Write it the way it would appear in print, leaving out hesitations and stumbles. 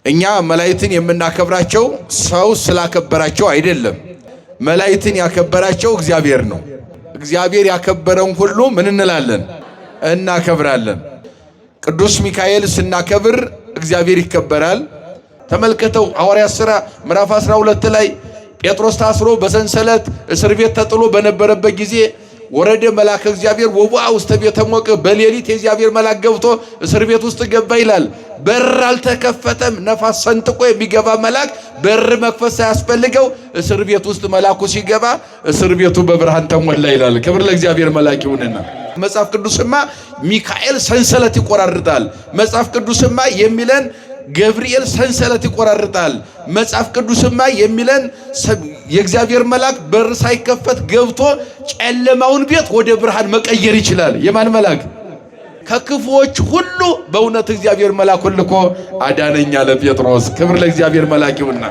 እኛ መላእክትን የምናከብራቸው ሰው ስላከበራቸው አይደለም። መላእክትን ያከበራቸው እግዚአብሔር ነው። እግዚአብሔር ያከበረውን ሁሉ ምን እንላለን? እናከብራለን። ቅዱስ ሚካኤል ስናከብር እግዚአብሔር ይከበራል። ተመልከተው ሐዋርያት ሥራ ምዕራፍ 12 ላይ ጴጥሮስ ታስሮ በሰንሰለት እስር ቤት ተጥሎ በነበረበት ጊዜ ወረደ መልአከ እግዚአብሔር ወቡአ ውስተ ቤተ ሞቅ፣ በሌሊት የእግዚአብሔር መልአክ ገብቶ እስር ቤት ውስጥ ገባ ይላል። በር አልተከፈተም። ነፋስ ሰንጥቆ የሚገባ መልአክ በር መክፈት ሳያስፈልገው እስር ቤት ውስጥ መልአኩ ሲገባ እስር ቤቱ በብርሃን ተሞላ ይላል። ክብር ለእግዚአብሔር መልአክ ይሁንና መጽሐፍ ቅዱስማ ሚካኤል ሰንሰለት ይቆራርጣል። መጽሐፍ ቅዱስማ የሚለን ገብርኤል ሰንሰለት ይቆራርጣል። መጽሐፍ ቅዱስማ የሚለን የእግዚአብሔር መልአክ በር ሳይከፈት ገብቶ ጨለማውን ቤት ወደ ብርሃን መቀየር ይችላል። የማን መልአክ? ከክፉዎች ሁሉ በእውነት እግዚአብሔር መልአኩን ልኮ አዳነኝ አለ ጴጥሮስ። ክብር ለእግዚአብሔር መልአክ ይሁንና